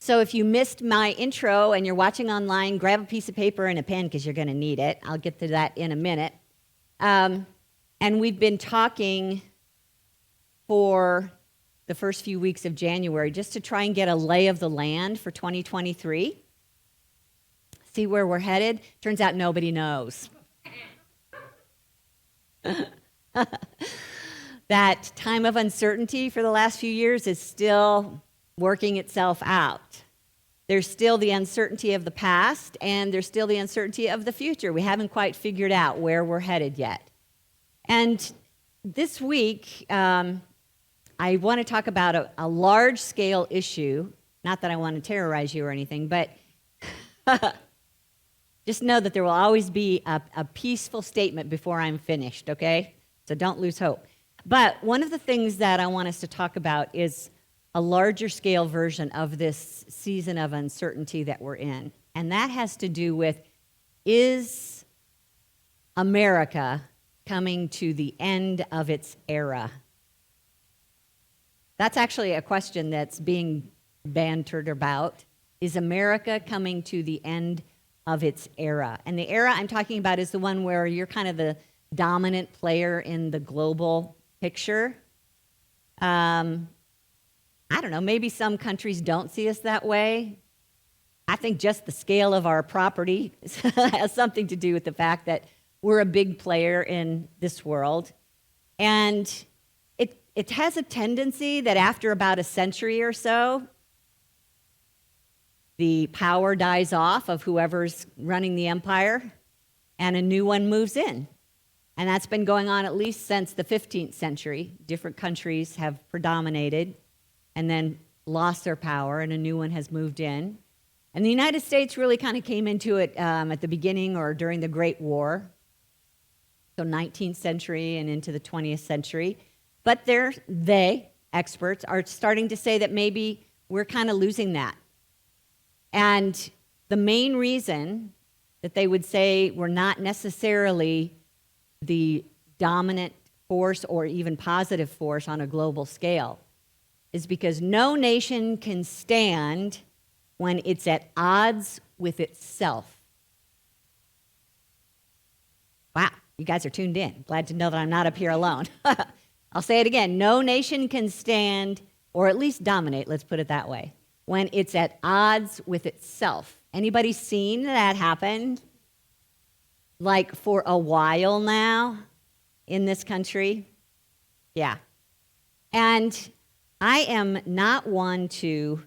So if you missed my intro and you're watching online, grab a piece of paper and a pen because you're going to need it. I'll get to that in a minute. And we've been talking for the first few weeks of January just to try and get a lay of the land for 2023. See where we're headed? Turns out nobody knows. That time of uncertainty for the last few years is still working itself out. There's still the uncertainty of the past, and there's still the uncertainty of the future. We haven't quite figured out where we're headed yet. And this week, I want to talk about a large-scale issue. Not that I want to terrorize you or anything, but just know that there will always be a peaceful statement before I'm finished, okay? So don't lose hope. But one of the things that I want us to talk about is a larger scale version of this season of uncertainty that we're in. And that has to do with, is America coming to the end of its era? That's actually a question that's being bantered about. Is America coming to the end of its era? And the era I'm talking about is the one where you're kind of the dominant player in the global picture. I don't know, maybe some countries don't see us that way. I think just the scale of our property has something to do with the fact that we're a big player in this world. And it has a tendency that after about a century or so, the power dies off of whoever's running the empire, and a new one moves in. And that's been going on at least since the 15th century. Different countries have predominated and then lost their power, and a new one has moved in. And the United States really kind of came into it at the beginning or during the Great War, so 19th century and into the 20th century. But experts, are starting to say that maybe we're kind of losing that. And the main reason that they would say we're not necessarily the dominant force or even positive force on a global scale is because no nation can stand when it's at odds with itself. Wow, you guys are tuned in. Glad to know that I'm not up here alone. I'll say it again. No nation can stand, or at least dominate, let's put it that way, when it's at odds with itself. Anybody seen that happen? Like for a while now in this country? Yeah. And I am not one to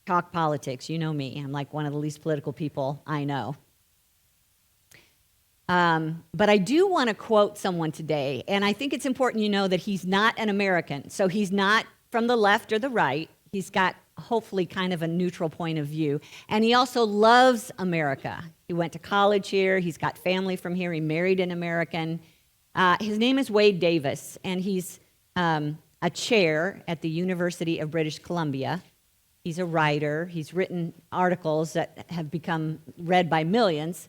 talk politics. You know me. I'm like one of the least political people I know. But I do want to quote someone today, and I think it's important you know that he's not an American. So he's not from the left or the right. He's got hopefully kind of a neutral point of view. And he also loves America. He went to college here. He's got family from here. He married an American. His name is Wade Davis, and he's a chair at the University of British Columbia. He's a writer. He's written articles that have become read by millions.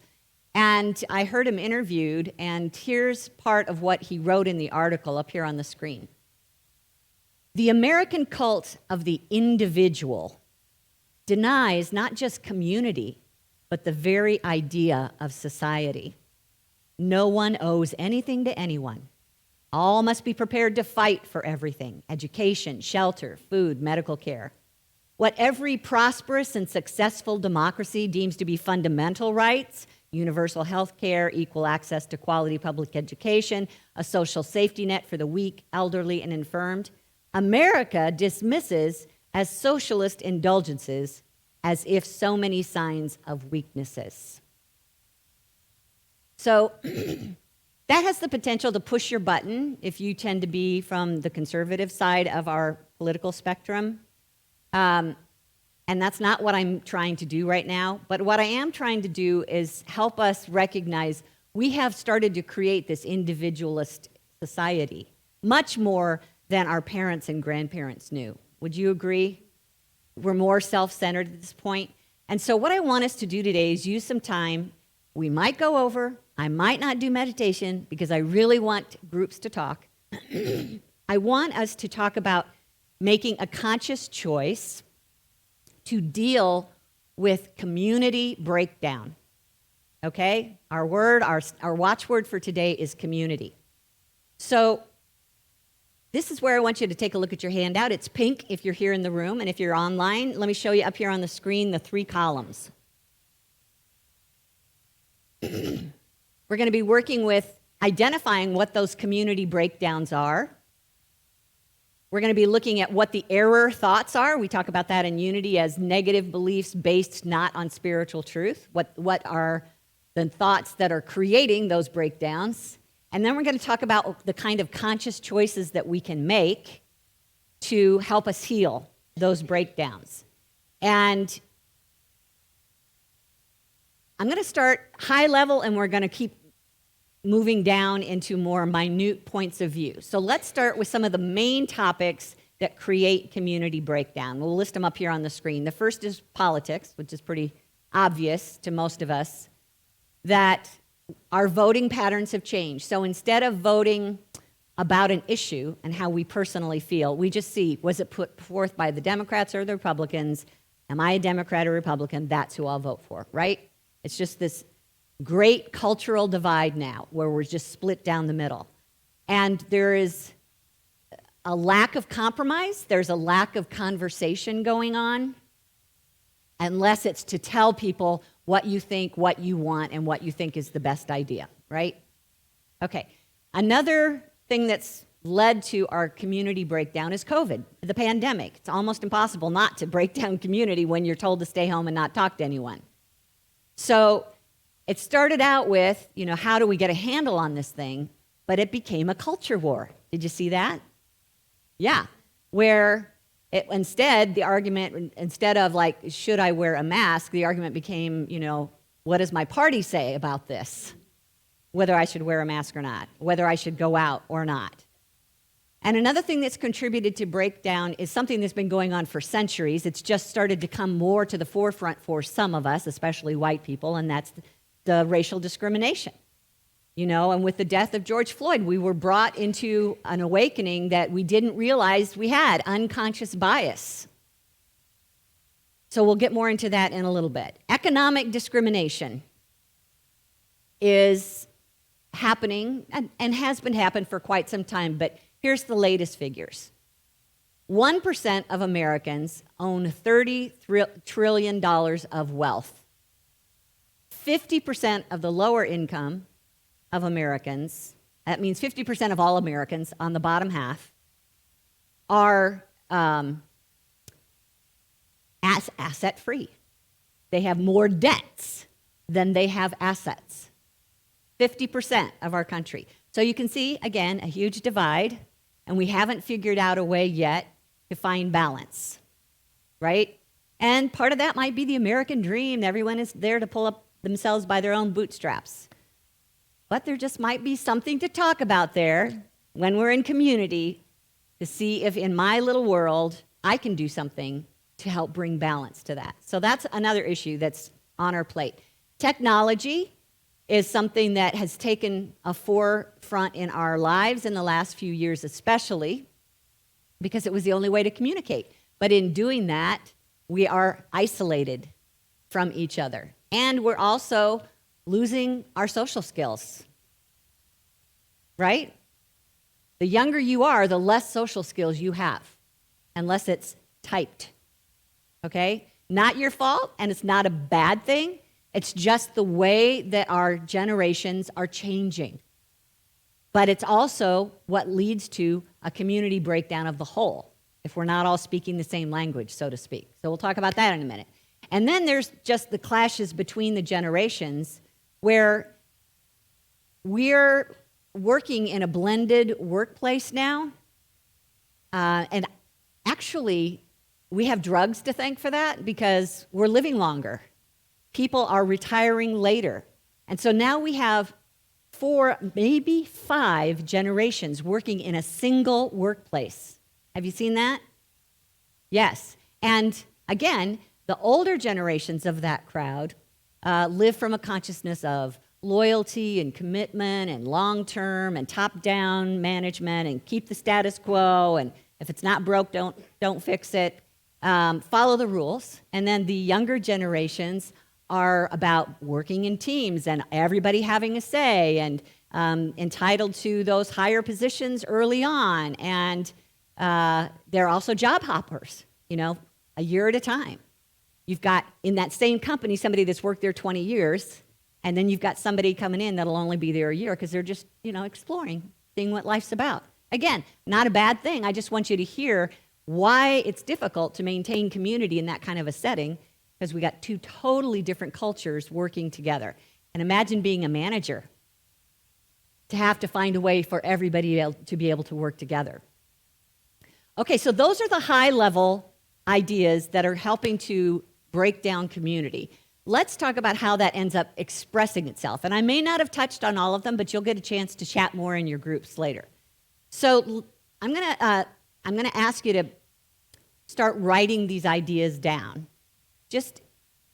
And I heard him interviewed, and here's part of what he wrote in the article up here on the screen. The American cult of the individual denies not just community, but the very idea of society. No one owes anything to anyone. All must be prepared to fight for everything: education, shelter, food, medical care. What every prosperous and successful democracy deems to be fundamental rights, universal health care, equal access to quality public education, a social safety net for the weak, elderly, and infirmed, America dismisses as socialist indulgences, as if so many signs of weaknesses. So that has the potential to push your button if you tend to be from the conservative side of our political spectrum. And that's not what I'm trying to do right now. But what I am trying to do is help us recognize we have started to create this individualist society, much more than our parents and grandparents knew. Would you agree? We're more self-centered at this point. And so what I want us to do today is use some time. We might go over. I might not do meditation because I really want groups to talk. I want us to talk about making a conscious choice to deal with community breakdown. Okay? Our watchword for today is community. So this is where I want you to take a look at your handout. It's pink if you're here in the room, and if you're online, let me show you up here on the screen the 3 columns. We're going to be working with identifying what those community breakdowns are. We're going to be looking at what the error thoughts are. We talk about that in Unity as negative beliefs based not on spiritual truth. What are the thoughts that are creating those breakdowns? And then we're going to talk about the kind of conscious choices that we can make to help us heal those breakdowns. And I'm going to start high level, and we're going to keep moving down into more minute points of view. So let's start with some of the main topics that create community breakdown. We'll list them up here on the screen. The first is politics, which is pretty obvious to most of us, that our voting patterns have changed. So instead of voting about an issue and how we personally feel, we just see, was it put forth by the Democrats or the Republicans? Am I a Democrat or Republican? That's who I'll vote for, right? It's just this great cultural divide now where we're just split down the middle. And there is a lack of compromise. There's a lack of conversation going on, unless it's to tell people what you think, what you want, and what you think is the best idea, right? Okay. Another thing that's led to our community breakdown is COVID, the pandemic. It's almost impossible not to break down community when you're told to stay home and not talk to anyone. So it started out with, how do we get a handle on this thing? But it became a culture war. Did you see that? Yeah. Where instead of like, should I wear a mask, the argument became, what does my party say about this? Whether I should wear a mask or not, whether I should go out or not. And another thing that's contributed to breakdown is something that's been going on for centuries. It's just started to come more to the forefront for some of us, especially white people, and that's the racial discrimination. And with the death of George Floyd, we were brought into an awakening that we didn't realize we had, unconscious bias. So we'll get more into that in a little bit. Economic discrimination is happening and has been happening for quite some time, but here's the latest figures. 1% of Americans own $30 trillion of wealth. 50% of the lower income of Americans, that means 50% of all Americans on the bottom half, are asset-free. They have more debts than they have assets. 50% of our country. So you can see, again, a huge divide, and we haven't figured out a way yet to find balance, right? And part of that might be the American dream. Everyone is there to pull up themselves by their own bootstraps. But there just might be something to talk about there when we're in community to see if in my little world I can do something to help bring balance to that. So that's another issue that's on our plate. Technology is something that has taken a forefront in our lives in the last few years, especially because it was the only way to communicate. But in doing that, we are isolated from each other. And we're also losing our social skills, right? The younger you are, the less social skills you have, unless it's typed, okay? Not your fault, and it's not a bad thing. It's just the way that our generations are changing. But it's also what leads to a community breakdown of the whole, if we're not all speaking the same language, so to speak. So we'll talk about that in a minute. And then there's just the clashes between the generations where we're working in a blended workplace now. And actually, we have drugs to thank for that because we're living longer. People are retiring later. And so now we have 4, maybe 5 generations working in a single workplace. Have you seen that? Yes. And again, the older generations of that crowd live from a consciousness of loyalty and commitment and long-term and top-down management and keep the status quo, and if it's not broke, don't fix it. follow the rules. And then the younger generations are about working in teams and everybody having a say and entitled to those higher positions early on. And they're also job hoppers, a year at a time. You've got in that same company somebody that's worked there 20 years, and then you've got somebody coming in that'll only be there a year because they're just, exploring, seeing what life's about. Again, not a bad thing. I just want you to hear why it's difficult to maintain community in that kind of a setting, because we got two totally different cultures working together. And imagine being a manager, to have to find a way for everybody to be able to work together. Okay, so those are the high-level ideas that are helping to break down community. Let's talk about how that ends up expressing itself. And I may not have touched on all of them, but you'll get a chance to chat more in your groups later. So I'm going to ask you to start writing these ideas down. Just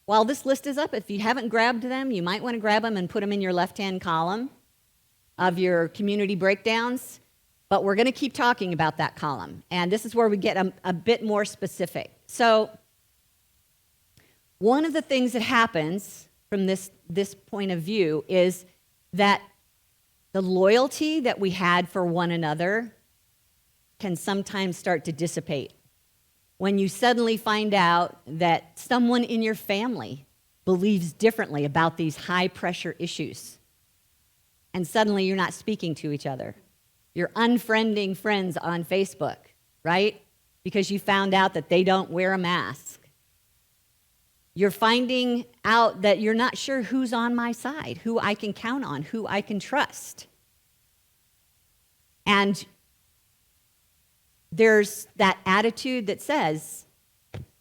while this list is up, if you haven't grabbed them, you might want to grab them and put them in your left-hand column of your community breakdowns. But we're going to keep talking about that column. And this is where we get a bit more specific. So one of the things that happens from this point of view is that the loyalty that we had for one another can sometimes start to dissipate when you suddenly find out that someone in your family believes differently about these high-pressure issues. And suddenly you're not speaking to each other. You're unfriending friends on Facebook, right? Because you found out that they don't wear a mask. You're finding out that you're not sure who's on my side, who I can count on, who I can trust. And there's that attitude that says,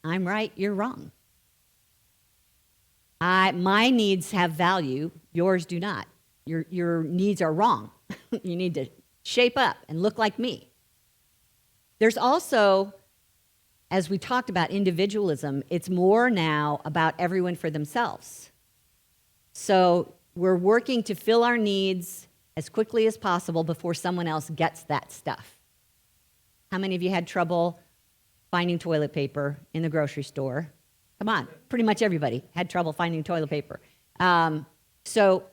I'm right, you're wrong. My needs have value, yours do not. Your needs are wrong. You need to shape up and look like me. There's also, as we talked about individualism, it's more now about everyone for themselves. So we're working to fill our needs as quickly as possible before someone else gets that stuff. How many of you had trouble finding toilet paper in the grocery store? Come on, pretty much everybody had trouble finding toilet paper. So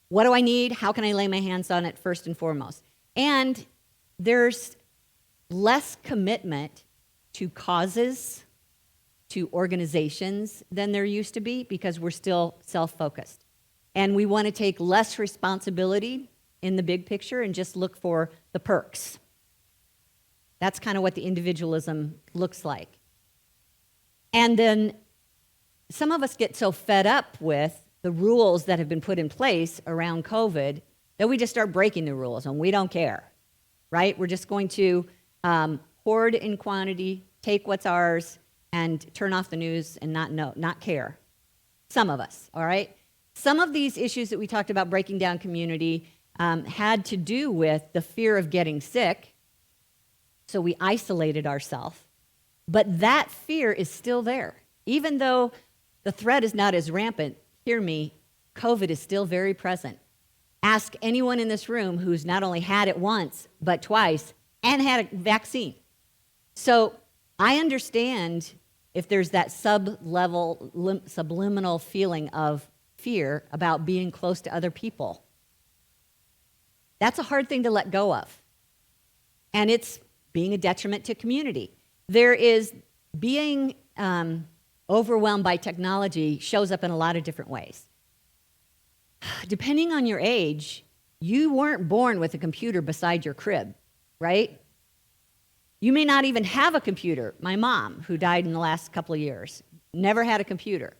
what do I need? How can I lay my hands on it first and foremost? And there's less commitment to causes, to organizations than there used to be because we're still self-focused. And we want to take less responsibility in the big picture and just look for the perks. That's kind of what the individualism looks like. And then some of us get so fed up with the rules that have been put in place around COVID that we just start breaking the rules and we don't care, right? We're just going to hoard in quantity, take what's ours, and turn off the news and not care. Some of us, all right? Some of these issues that we talked about breaking down community had to do with the fear of getting sick, so we isolated ourselves. But that fear is still there. Even though the threat is not as rampant, hear me, COVID is still very present. Ask anyone in this room who's not only had it once, but twice, and had a vaccine. So I understand if there's that subliminal feeling of fear about being close to other people. That's a hard thing to let go of. And it's being a detriment to community. There is being overwhelmed by technology shows up in a lot of different ways. Depending on your age, you weren't born with a computer beside your crib, right? You may not even have a computer. My mom, who died in the last couple of years, never had a computer.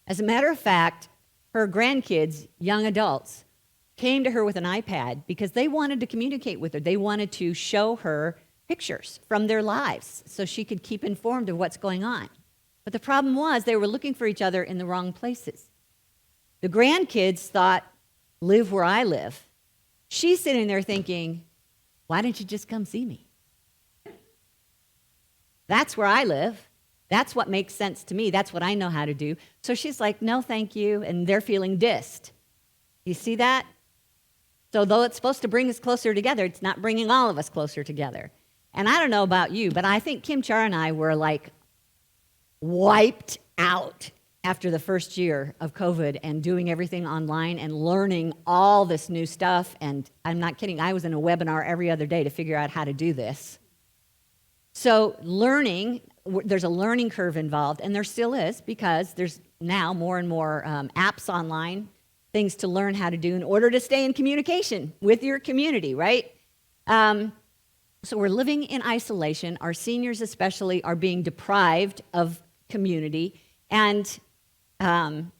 As a matter of fact, her grandkids, young adults, came to her with an iPad because they wanted to communicate with her. They wanted to show her pictures from their lives so she could keep informed of what's going on. But the problem was they were looking for each other in the wrong places. The grandkids thought, live where I live. She's sitting there thinking, why didn't you just come see me? That's where I live. That's what makes sense to me. That's what I know how to do. So she's like, no, thank you. And they're feeling dissed. You see that? So though it's supposed to bring us closer together, it's not bringing all of us closer together. And I don't know about you, but I think Kim Char and I were like wiped out after the first year of COVID and doing everything online and learning all this new stuff. And I'm not kidding, I was in a webinar every other day to figure out how to do this. So learning, there's a learning curve involved, and there still is, because there's now more and more apps online, things to learn how to do in order to stay in communication with your community, right? So we're living in isolation. Our seniors especially are being deprived of community. And the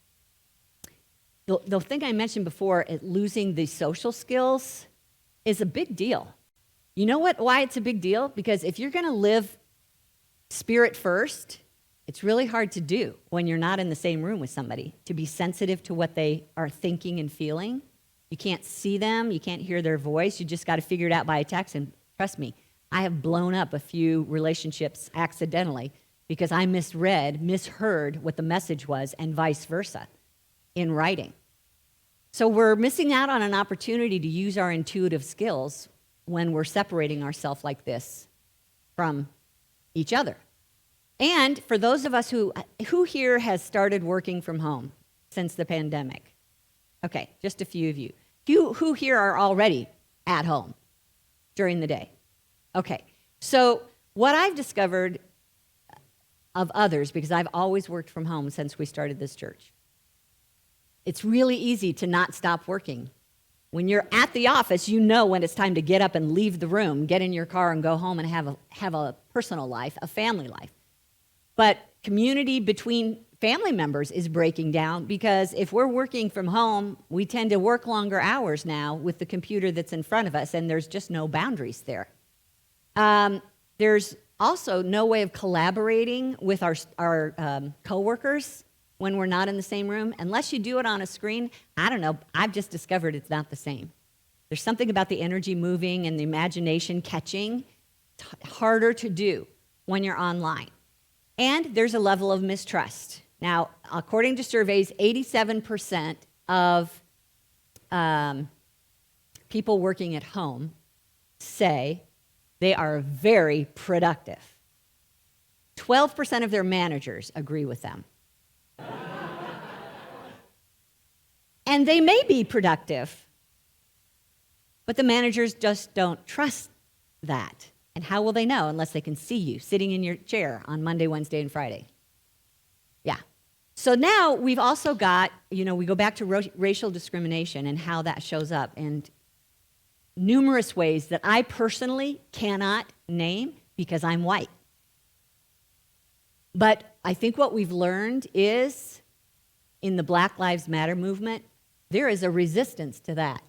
thing I mentioned before, losing the social skills, is a big deal. You know why it's a big deal? Because if you're going to live spirit first, it's really hard to do when you're not in the same room with somebody, to be sensitive to what they are thinking and feeling. You can't see them, you can't hear their voice, you just got to figure it out by a text. And trust me, I have blown up a few relationships accidentally because I misheard what the message was, and vice versa in writing. So we're missing out on an opportunity to use our intuitive skills when we're separating ourselves like this from each other. And for those of us who here has started working from home since the pandemic? Okay, just a few of you. Who here are already at home during the day? Okay, so what I've discovered of others, because I've always worked from home since we started this church, it's really easy to not stop working. When you're at the office, you know when it's time to get up and leave the room, get in your car and go home and have a personal life, a family life. But community between family members is breaking down, because if we're working from home, we tend to work longer hours now with the computer that's in front of us, and there's just no boundaries there. There's also no way of collaborating with our coworkers when we're not in the same room. Unless you do it on a screen, I don't know, I've just discovered it's not the same. There's something about the energy moving and the imagination catching, harder to do when you're online. And there's a level of mistrust. Now, according to surveys, 87% of people working at home say they are very productive. 12% of their managers agree with them. And they may be productive, but the managers just don't trust that. And how will they know unless they can see you sitting in your chair on Monday, Wednesday, and Friday? Yeah. So now we've also got, we go back to racial discrimination and how that shows up, and numerous ways that I personally cannot name because I'm white. But I think what we've learned is, in the Black Lives Matter movement, there is a resistance to that.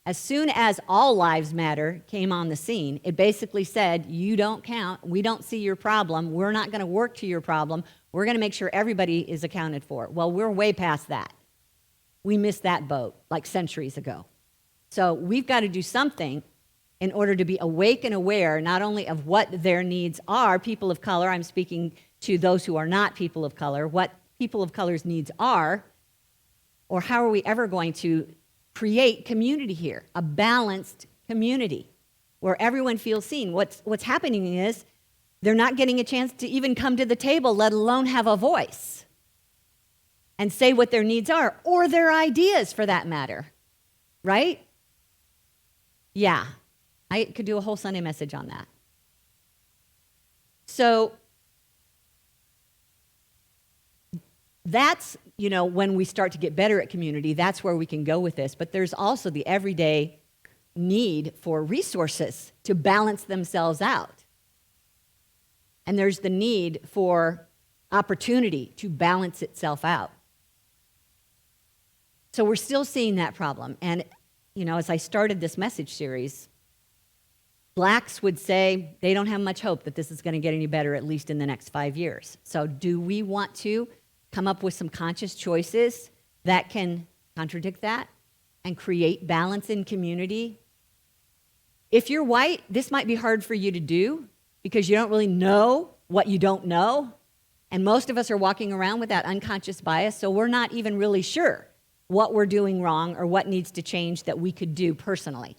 As soon as All Lives Matter came on the scene, it basically said, you don't count, we don't see your problem, we're not going to work to your problem, we're going to make sure everybody is accounted for. Well, we're way past that. We missed that boat like centuries ago. So we've got to do something in order to be awake and aware not only of what their needs are, people of color, I'm speaking to those who are not people of color, what people of color's needs are, or how are we ever going to create community here, a balanced community where everyone feels seen. What's happening is they're not getting a chance to even come to the table, let alone have a voice and say what their needs are, or their ideas for that matter, right? Yeah, I could do a whole Sunday message on that. So that's, when we start to get better at community, that's where we can go with this. But there's also the everyday need for resources to balance themselves out. And there's the need for opportunity to balance itself out. So we're still seeing that problem. And, as I started this message series, Blacks would say they don't have much hope that this is going to get any better, at least in the next 5 years. So do we want to come up with some conscious choices that can contradict that and create balance in community? If you're white, this might be hard for you to do because you don't really know what you don't know. And most of us are walking around with that unconscious bias, so we're not even really sure what we're doing wrong or what needs to change that we could do personally.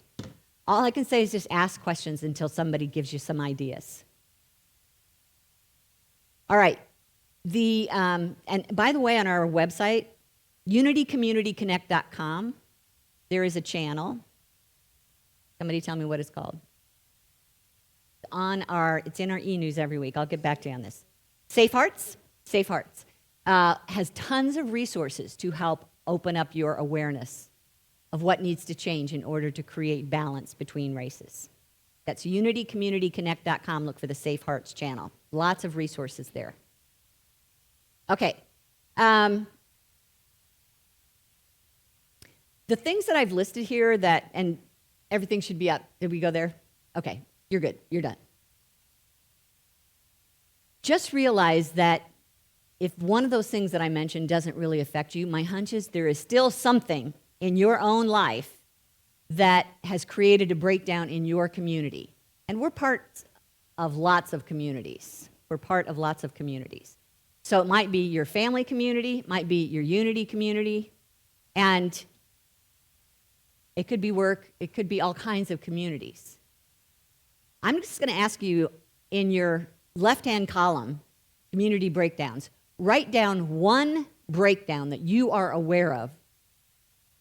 All I can say is just ask questions until somebody gives you some ideas. All right. And by the way, on our website, unitycommunityconnect.com, there is a channel. Somebody tell me what it's called. It's in our e-news every week. I'll get back to you on this. Safe Hearts has tons of resources to help open up your awareness of what needs to change in order to create balance between races. That's unitycommunityconnect.com. Look for the Safe Hearts channel. Lots of resources there. Okay. The things that I've listed here and everything should be up. Did we go there? Okay, you're good. You're done. Just realize that if one of those things that I mentioned doesn't really affect you, my hunch is there is still something in your own life that has created a breakdown in your community. And we're part of lots of communities. So it might be your family community, might be your unity community, and it could be work, it could be all kinds of communities. I'm just going to ask you in your left-hand column, community breakdowns, write down one breakdown that you are aware of.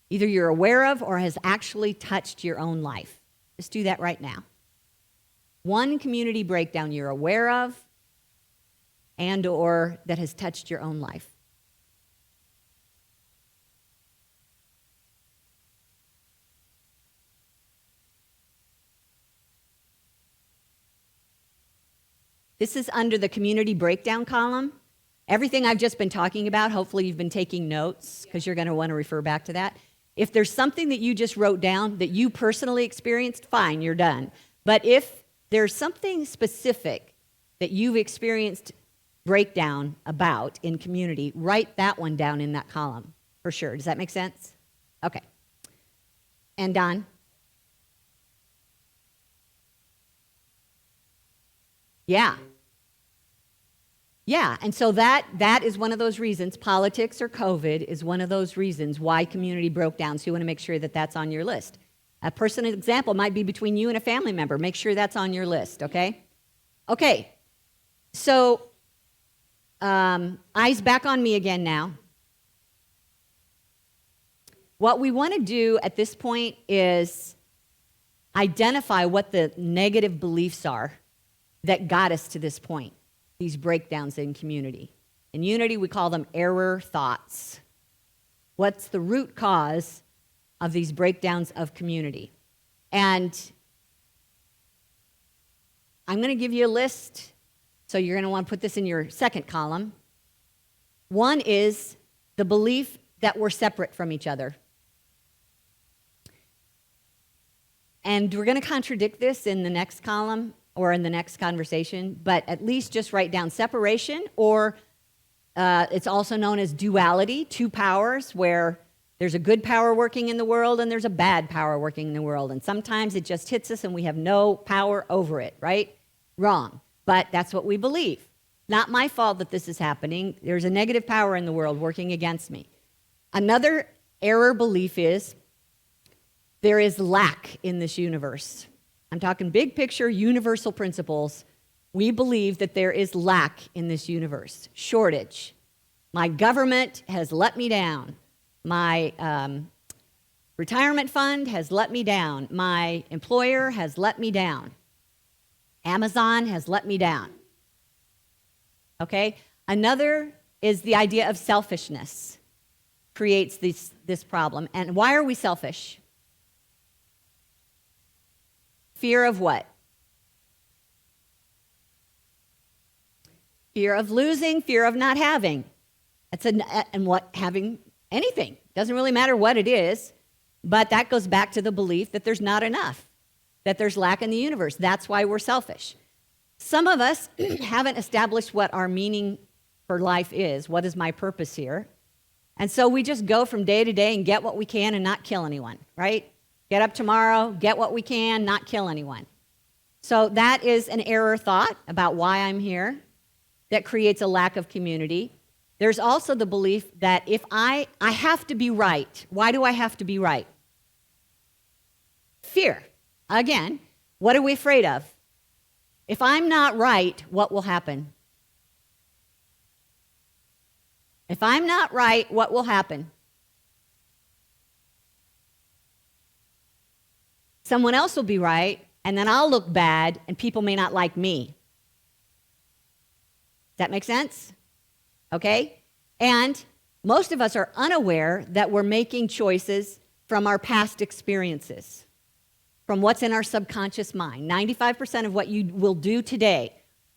Either you're aware of or has actually touched your own life. Just do that right now. One community breakdown you're aware of and or that has touched your own life. This is under the community breakdown column. Everything I've just been talking about, hopefully you've been taking notes because you're going to want to refer back to that. If there's something that you just wrote down that you personally experienced, fine, you're done. But if there's something specific that you've experienced breakdown about in community, write that one down in that column for sure. Does that make sense? Okay. And Don? Yeah. Yeah, and so that is one of those reasons, politics or COVID is one of those reasons why community broke down, so you want to make sure that that's on your list. A personal example might be between you and a family member. Make sure that's on your list, okay? Okay, so eyes back on me again now. What we want to do at this point is identify what the negative beliefs are that got us to this point. These breakdowns in community. In unity, we call them error thoughts. What's the root cause of these breakdowns of community? And I'm going to give you a list, so you're going to want to put this in your second column. One is the belief that we're separate from each other. And we're going to contradict this in the next column or in the next conversation, but at least just write down separation, or it's also known as duality, two powers, where there's a good power working in the world and there's a bad power working in the world. And sometimes it just hits us and we have no power over it, right? Wrong. But that's what we believe. Not my fault that this is happening. There's a negative power in the world working against me. Another error belief is there is lack in this universe. I'm talking big picture, universal principles. We believe that there is lack in this universe, shortage. My government has let me down. My retirement fund has let me down. My employer has let me down. Amazon has let me down. Okay? Another is the idea of selfishness creates this problem. And why are we selfish? Fear of what? Fear of losing, fear of not having. Having anything. Doesn't really matter what it is, but that goes back to the belief that there's not enough, that there's lack in the universe. That's why we're selfish. Some of us haven't established what our meaning for life is. What is my purpose here? And so we just go from day to day and get what we can and not kill anyone, right? Get up tomorrow, get what we can, not kill anyone. So that is an error thought about why I'm here that creates a lack of community. There's also the belief that if I have to be right. Why do I have to be right? Fear. Again, what are we afraid of? If I'm not right, what will happen? If I'm not right, what will happen? Someone else will be right, and then I'll look bad, and people may not like me. Does that make sense? Okay? And most of us are unaware that we're making choices from our past experiences, from what's in our subconscious mind. 95% of what you will do today,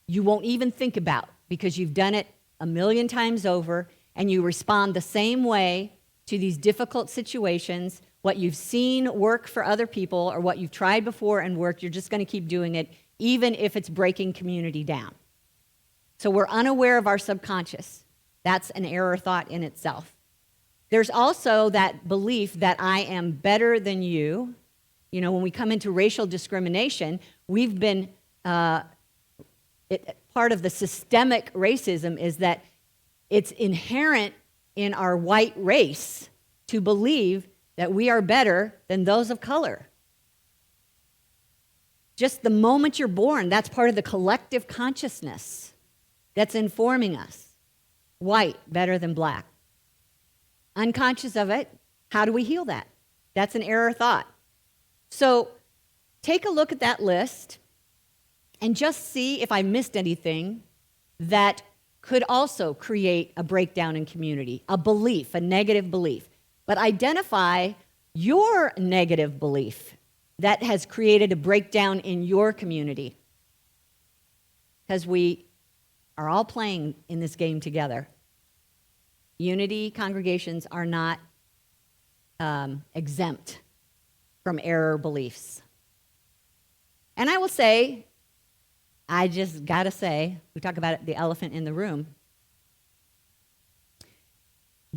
you won't even think about because you've done it a million times over, and you respond the same way to these difficult situations. What you've seen work for other people or what you've tried before and worked, you're just going to keep doing it, even if it's breaking community down. So we're unaware of our subconscious. That's an error thought in itself. There's also that belief that I am better than you. You know, when we come into racial discrimination, we've been, part of the systemic racism is that it's inherent in our white race to believe that we are better than those of color. Just the moment you're born, that's part of the collective consciousness that's informing us. White better than black. Unconscious of it, how do we heal that? That's an error thought. So take a look at that list and just see if I missed anything that could also create a breakdown in community, a belief, a negative belief. But identify your negative belief that has created a breakdown in your community. Because we are all playing in this game together. Unity congregations are not exempt from error beliefs. And I will say, I just gotta say, we talk about it, the elephant in the room.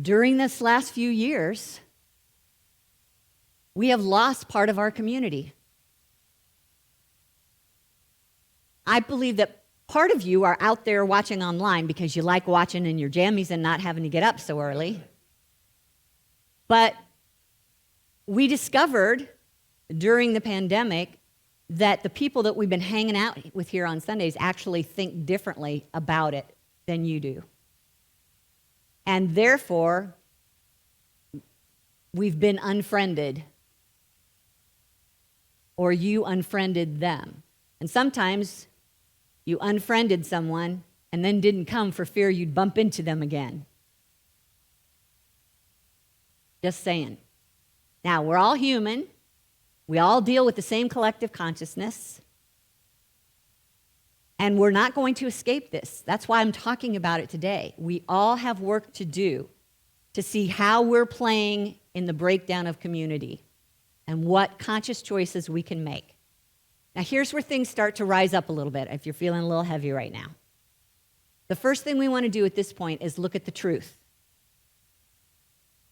During this last few years, we have lost part of our community. I believe that part of you are out there watching online because you like watching in your jammies and not having to get up so early. But we discovered during the pandemic that the people that we've been hanging out with here on Sundays actually think differently about it than you do. And therefore, we've been unfriended, or you unfriended them. And sometimes you unfriended someone and then didn't come for fear you'd bump into them again. Just saying. Now, we're all human. We all deal with the same collective consciousness. And we're not going to escape this. That's why I'm talking about it today. We all have work to do to see how we're playing in the breakdown of community and what conscious choices we can make. Now, here's where things start to rise up a little bit if you're feeling a little heavy right now. The first thing we want to do at this point is look at the truth.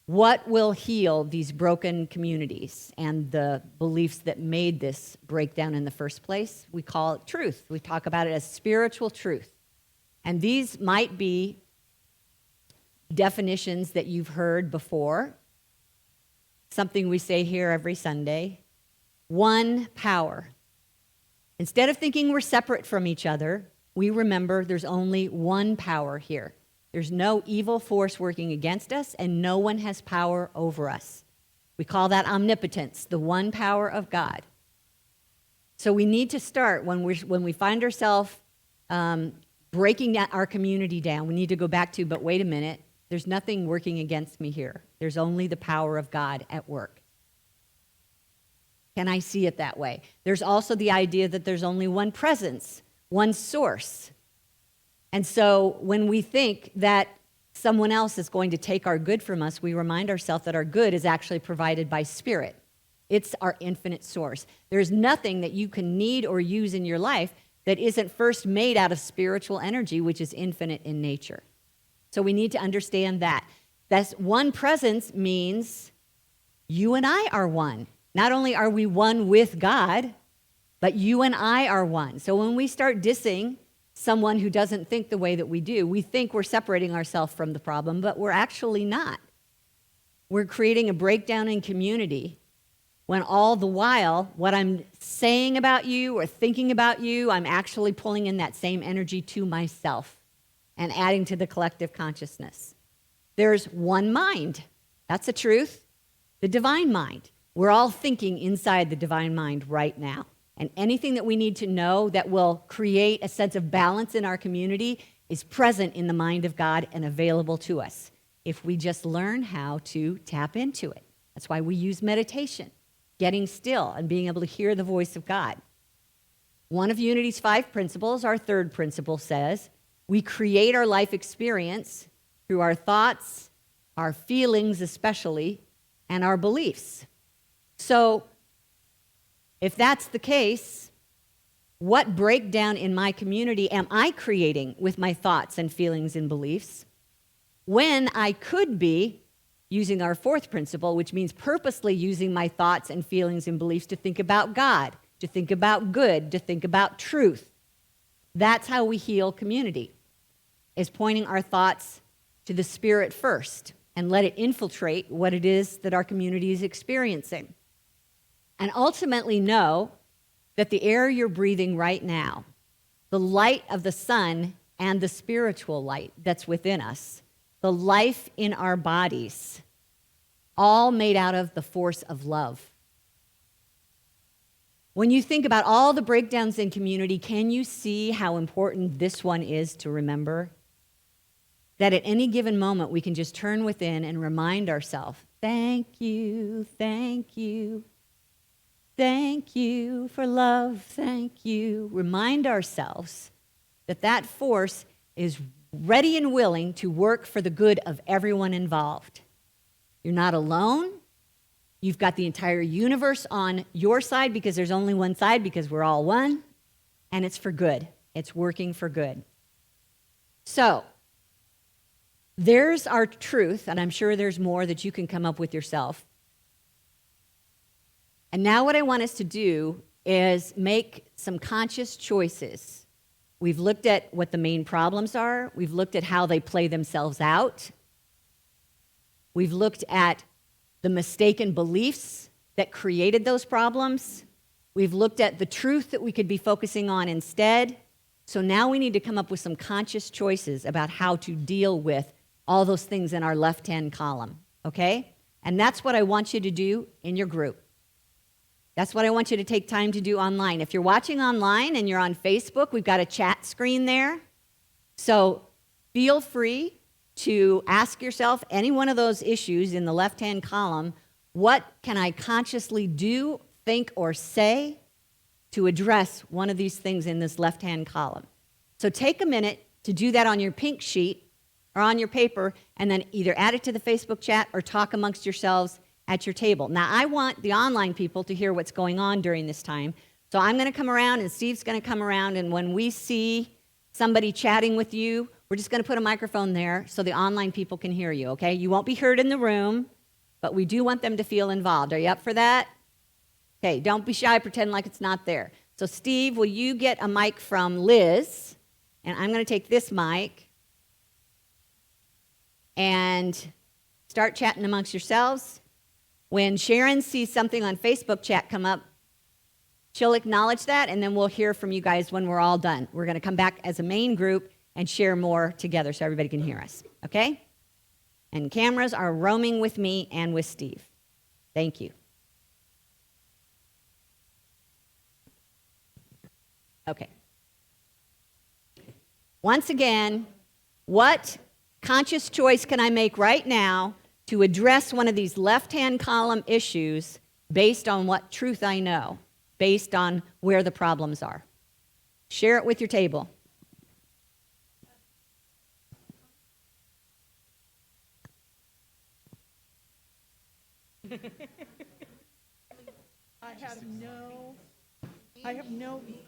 What will heal these broken communities and the beliefs that made this breakdown in the first place? We call it truth. We talk about it as spiritual truth. And these might be definitions that you've heard before, something we say here every Sunday. One power. Instead of thinking we're separate from each other, we remember there's only one power here. There's no evil force working against us, and no one has power over us. We call that omnipotence, the one power of God. So we need to start when we find ourselves breaking our community down. We need to go back to, but wait a minute, there's nothing working against me here. There's only the power of God at work. Can I see it that way? There's also the idea that there's only one presence, one source. And so when we think that someone else is going to take our good from us, we remind ourselves that our good is actually provided by Spirit. It's our infinite source. There's nothing that you can need or use in your life that isn't first made out of spiritual energy, which is infinite in nature. So we need to understand that. That's one presence means you and I are one. Not only are we one with God, but you and I are one. So when we start dissing someone who doesn't think the way that we do, we think we're separating ourselves from the problem, but we're actually not. We're creating a breakdown in community when all the while what I'm saying about you or thinking about you, I'm actually pulling in that same energy to myself and adding to the collective consciousness. There's one mind. That's the truth. The divine mind. We're all thinking inside the divine mind right now. And anything that we need to know that will create a sense of balance in our community is present in the mind of God and available to us if we just learn how to tap into it. That's why we use meditation, getting still and being able to hear the voice of God. One of Unity's 5 principles, our third principle, says we create our life experience through our thoughts, our feelings especially, and our beliefs. So if that's the case, what breakdown in my community am I creating with my thoughts and feelings and beliefs when I could be using our fourth principle, which means purposely using my thoughts and feelings and beliefs to think about God, to think about good, to think about truth? That's how we heal community, is pointing our thoughts to the Spirit first and let it infiltrate what it is that our community is experiencing. And ultimately know that the air you're breathing right now, the light of the sun and the spiritual light that's within us, the life in our bodies, all made out of the force of love. When you think about all the breakdowns in community, can you see how important this one is to remember? That at any given moment, we can just turn within and remind ourselves, thank you, thank you. Thank you for love, thank you. Remind ourselves that that force is ready and willing to work for the good of everyone involved. You're not alone. You've got the entire universe on your side because there's only one side because we're all one, and it's for good. It's working for good. So, there's our truth, and I'm sure there's more that you can come up with yourself. And now what I want us to do is make some conscious choices. We've looked at what the main problems are. We've looked at how they play themselves out. We've looked at the mistaken beliefs that created those problems. We've looked at the truth that we could be focusing on instead. So now we need to come up with some conscious choices about how to deal with all those things in our left-hand column, okay? And that's what I want you to do in your group. That's what I want you to take time to do online. If you're watching online and you're on Facebook, we've got a chat screen there. So feel free to ask yourself any one of those issues in the left-hand column. What can I consciously do, think, or say to address one of these things in this left-hand column? So take a minute to do that on your pink sheet or on your paper, and then either add it to the Facebook chat or talk amongst yourselves at your table. Now, I want the online people to hear what's going on during this time. So I'm going to come around, and Steve's going to come around, and when we see somebody chatting with you, we're just going to put a microphone there so the online people can hear you, okay? You won't be heard in the room, but we do want them to feel involved. Are you up for that? Okay, don't be shy. Pretend like it's not there. So, Steve, will you get a mic from Liz? And I'm going to take this mic and start chatting amongst yourselves. When Sharon sees something on Facebook chat come up, she'll acknowledge that, and then we'll hear from you guys when we're all done. We're going to come back as a main group and share more together so everybody can hear us, okay? And cameras are roaming with me and with Steve. Thank you. Okay. Once again, what conscious choice can I make right now to address one of these left-hand column issues based on what truth I know, based on where the problems are? Share it with your table.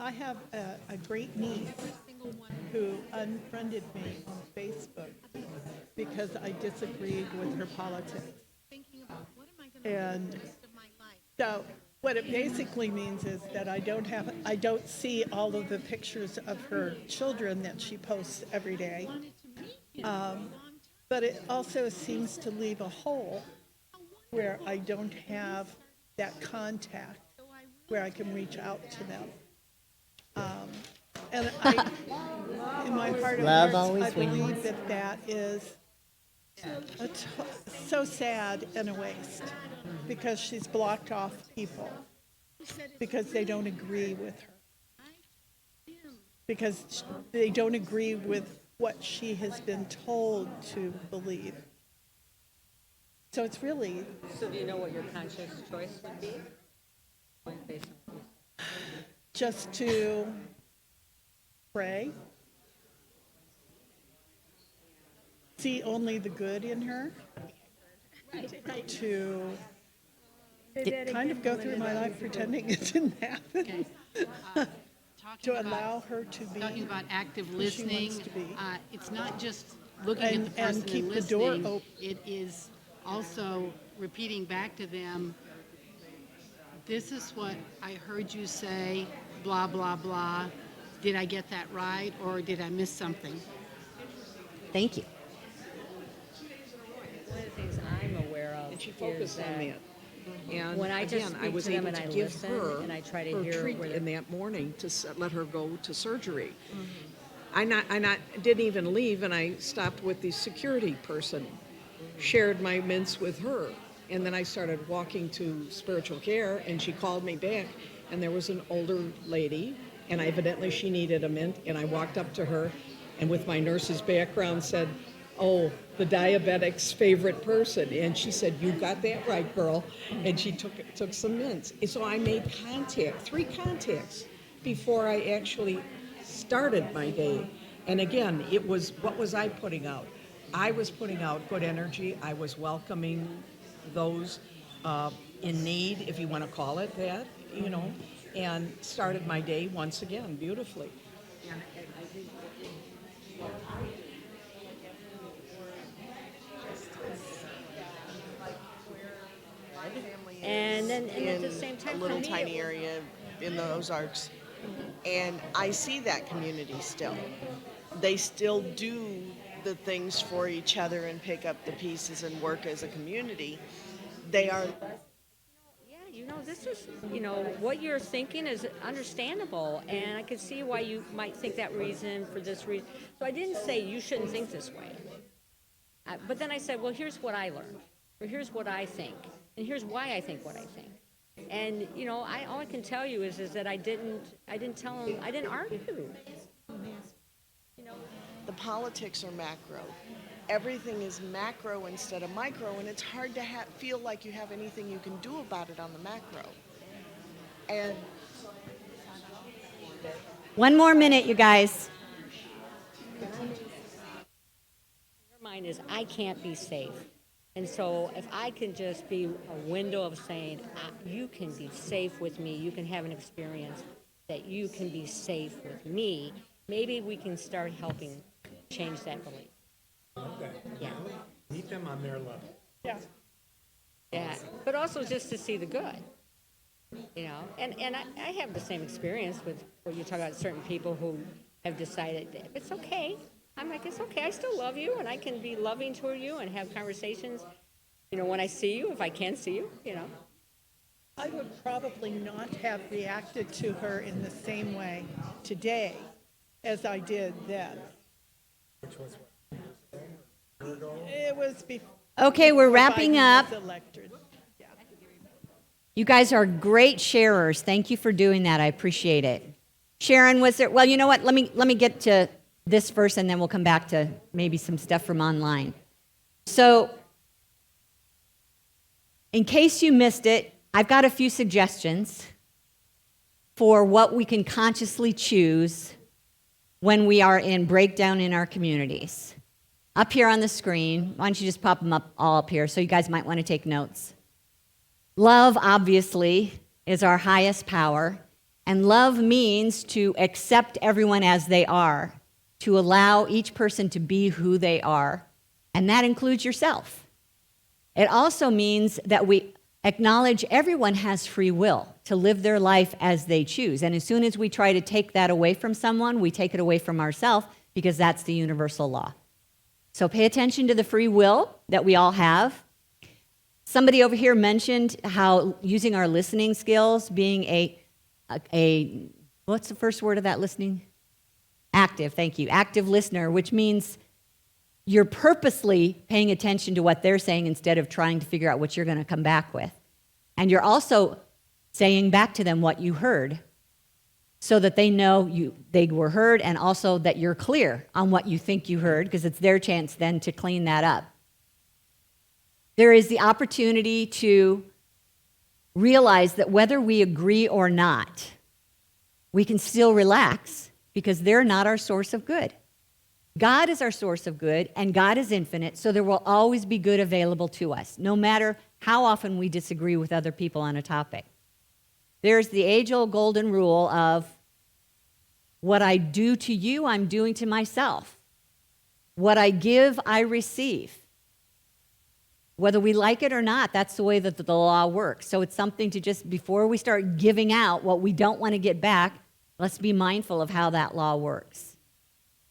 I have a great niece who unfriended me on Facebook because I disagreed with her politics. And so what it basically means is that I don't see all of the pictures of her children that she posts every day. But it also seems to leave a hole where I don't have that contact where I can reach out to them. And in my heart of Love hearts, always I believe wins. that that is so sad and a waste because she's blocked off people because they don't agree with her, because they don't agree with what she has been told to believe. So it's really So do you know what your conscious choice would be? Based on- just to pray, see only the good in her, to kind of go through my life pretending it didn't happen, to allow her to be Talking about active who she listening, wants to be. it's not just looking at the And person keep and the door listening. open. It is also repeating back to them, this is what I heard you say, blah, blah, blah. Did I get that right, or did I miss something? Thank you. One of the things I'm aware of And she is focused on that that. And when I just again, I speak was to them able and to I give listen her and I try to her hear treat where in that morning to let her go to surgery. Mm-hmm. I didn't even leave, and I stopped with the security person, shared my mints with her, and then I started walking to spiritual care, and she called me back, and there was an older lady, and evidently she needed a mint, and I walked up to her, and with my nurse's background said, "Oh, the diabetic's favorite person," and she said, "You got that right, girl," and she took some mints. And so I made contact, 3 contacts, before I actually started my day. And again, it was, what was I putting out? I was putting out good energy. I was welcoming those in need, if you want to call it that, and started my day once again beautifully. and then and at in the same time a for little me, tiny area in the Ozarks, and I see that community still. They still do the things for each other and pick up the pieces and work as a community. They are yeah, this is, what you're thinking is understandable, and I can see why you might think that reason for this reason. So I didn't say you shouldn't think this way. But then I said, well, here's what I learned, or here's what I think, and here's why I think what I think. And all I can tell you is that I didn't tell him, I didn't argue. the politics are macro. Everything is macro instead of micro, and it's hard to feel like you have anything you can do about it on the macro. And One more minute, you guys. Your mind is, I can't be safe. And so if I can just be a window of saying, you can be safe with me, you can have an experience that you can be safe with me, maybe we can start helping change that belief. Okay. Yeah. Meet them on their level. yeah. Yeah, but also just to see the good, And I have the same experience with what you talk about certain people who have decided that it's okay. I'm like, it's okay. I still love you, and I can be loving toward you and have conversations. When I see you, if I can see you. I would probably not have reacted to her in the same way today as I did then. Which was It was before. Okay, we're wrapping Biden up. was elected. Yeah. You guys are great sharers. Thank you for doing that. I appreciate it. Sharon, was there? Well, you know what? Let me get to this first, and then we'll come back to maybe some stuff from online. So, in case you missed it, I've got a few suggestions for what we can consciously choose when we are in breakdown in our communities. Up here on the screen, why don't you just pop them up all up here so you guys might want to take notes. Love, obviously, is our highest power, and love means to accept everyone as they are, to allow each person to be who they are, and that includes yourself. It also means that we acknowledge everyone has free will to live their life as they choose, and as soon as we try to take that away from someone, we take it away from ourselves because that's the universal law. So pay attention to the free will that we all have. Somebody over here mentioned how using our listening skills, being a what's the first word of that listening? Active, thank you. Active listener, which means you're purposely paying attention to what they're saying instead of trying to figure out what you're going to come back with. And you're also saying back to them what you heard so that they know they were heard, and also that you're clear on what you think you heard, because it's their chance then to clean that up. There is the opportunity to realize that whether we agree or not, we can still relax because they're not our source of good. God is our source of good, and God is infinite, so there will always be good available to us, no matter how often we disagree with other people on a topic. There's the age-old golden rule of what I do to you, I'm doing to myself. What I give, I receive. Whether we like it or not, that's the way that the law works. So it's something to just, before we start giving out what we don't want to get back, let's be mindful of how that law works.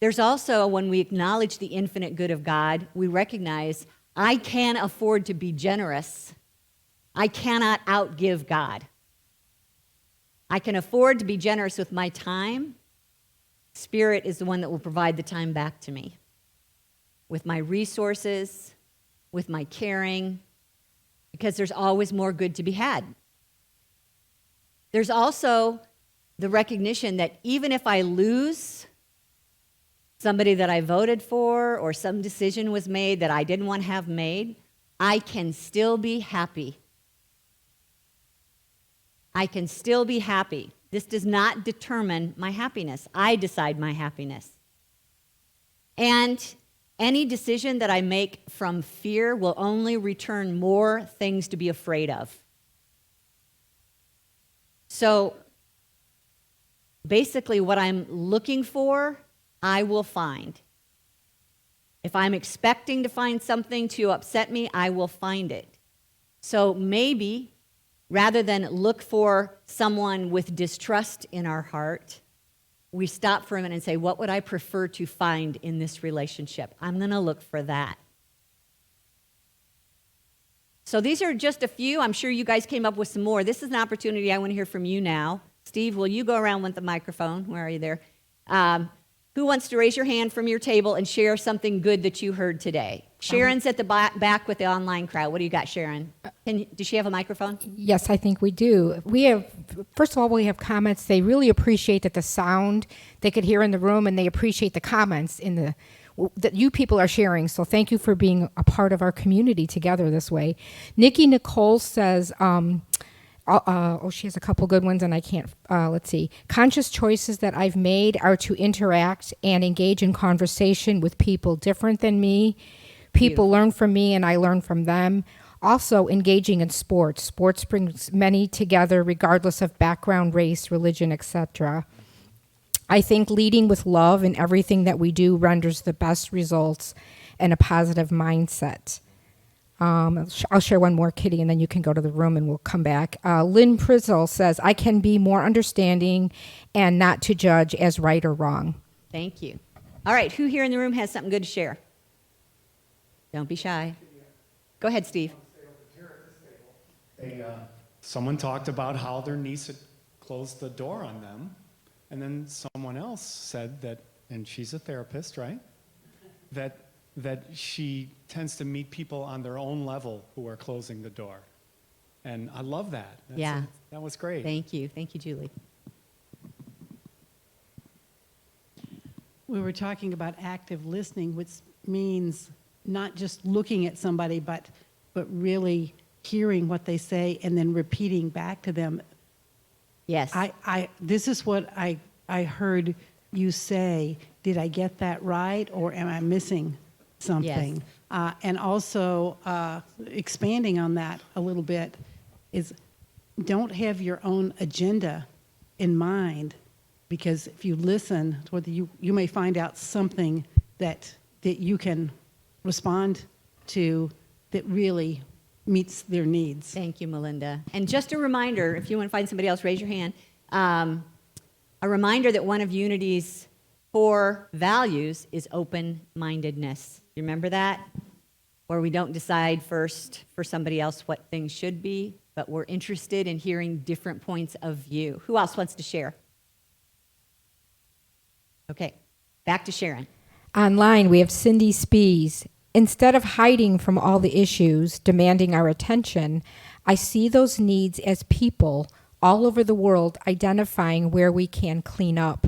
There's also, when we acknowledge the infinite good of God, we recognize I can afford to be generous. I cannot outgive God. I can afford to be generous with my time. Spirit is the one that will provide the time back to me. With my resources, with my caring, because there's always more good to be had. There's also the recognition that even if I lose somebody that I voted for, or some decision was made that I didn't want to have made, I can still be happy. I can still be happy. This does not determine my happiness. I decide my happiness. And any decision that I make from fear will only return more things to be afraid of. So basically, what I'm looking for, I will find. If I'm expecting to find something to upset me, I will find it. So maybe, rather than look for someone with distrust in our heart, we stop for a minute and say, what would I prefer to find in this relationship? I'm going to look for that. So these are just a few. I'm sure you guys came up with some more. This is an opportunity I want to hear from you now. Steve, will you go around with the microphone? Where are you there? Who wants to raise your hand from your table and share something good that you heard today? Sharon's at the back with the online crowd. What do you got, Sharon? Does she have a microphone? Yes, I think we do. First of all, we have comments. They really appreciate that the sound they could hear in the room, and they appreciate the comments that you people are sharing. So thank you for being a part of our community together this way. Nikki Nicole says, she has a couple good ones, and I can't, let's see. Conscious choices that I've made are to interact and engage in conversation with people different than me. People learn from me, and I learn from them. Also, engaging in sports. Sports brings many together, regardless of background, race, religion, etc. I think leading with love in everything that we do renders the best results and a positive mindset. I'll share one more, Kitty, and then you can go to the room and we'll come back. Lynn Prizzle says, I can be more understanding and not to judge as right or wrong. Thank you. All right, who here in the room has something good to share? Don't be shy. Go ahead, Steve. Someone talked about how their niece had closed the door on them, and then someone else said that, and she's a therapist, right? That she tends to meet people on their own level who are closing the door. And I love that. That was great. Thank you. Thank you, Julie. We were talking about active listening, which means not just looking at somebody, but really hearing what they say and then repeating back to them. Yes. This is what I heard you say. Did I get that right, or am I missing something? Yes. And also expanding on that a little bit is, don't have your own agenda in mind, because if you listen to what you may find out something that you can respond to that really meets their needs. Thank you, Melinda. And just a reminder, if you want to find somebody else, raise your hand. A reminder that one of Unity's core values is open-mindedness. You remember that? where we don't decide first for somebody else what things should be, but we're interested in hearing different points of view. Who else wants to share? Okay, back to Sharon. Online, we have Cindy Spees. Instead of hiding from all the issues demanding our attention, I see those needs as people all over the world identifying where we can clean up.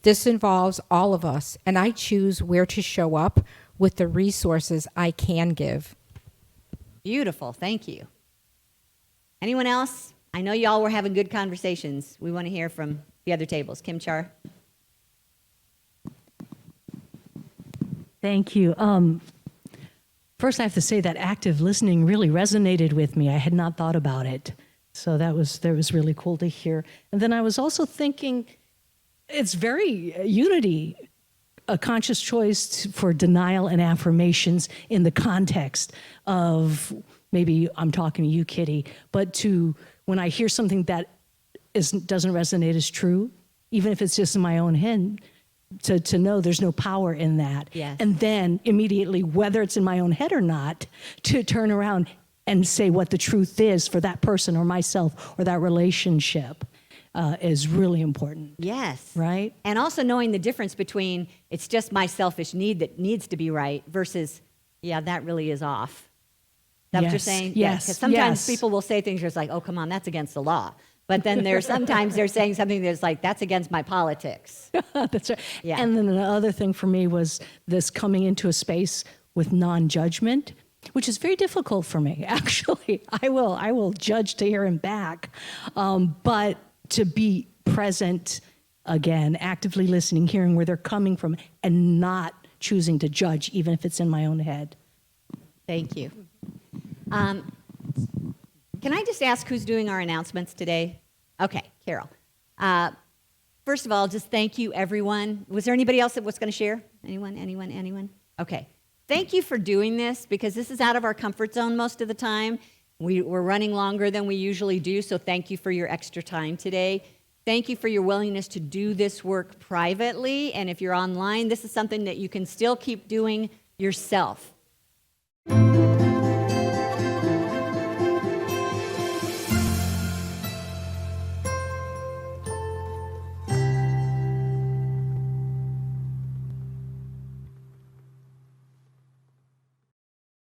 This involves all of us, and I choose where to show up with the resources I can give. Beautiful, thank you. Anyone else? I know y'all were having good conversations. We want to hear from the other tables. Kim Char. Thank you. First, I have to say that active listening really resonated with me. I had not thought about it. So that was really cool to hear. And then I was also thinking, it's very unity, a conscious choice for denial and affirmations in the context of, maybe I'm talking to you, Kitty, but to when I hear something that doesn't resonate as true, even if it's just in my own head, to know there's no power in that. Yes. And then immediately, whether it's in my own head or not, to turn around and say what the truth is for that person or myself or that relationship is really important. Yes. Right? And also knowing the difference between it's just my selfish need that needs to be right versus, yeah, that really is off. Is that what you're Yes, saying? yes, Because sometimes yes. people will say things just like, oh, come on, that's against the law. But then sometimes they're saying something that's like, that's against my politics. That's right. Yeah. And then the other thing for me was this coming into a space with non-judgment, which is very difficult for me, actually. I will judge to hear him back. But to be present, again, actively listening, hearing where they're coming from, and not choosing to judge, even if it's in my own head. Thank you. Can I just ask who's doing our announcements today? Okay, Carol. First of all, just thank you, everyone. Was there anybody else that was going to share? Anyone? Okay. Thank you for doing this, because this is out of our comfort zone most of the time. We're running longer than we usually do, so thank you for your extra time today. Thank you for your willingness to do this work privately, and if you're online, this is something that you can still keep doing yourself.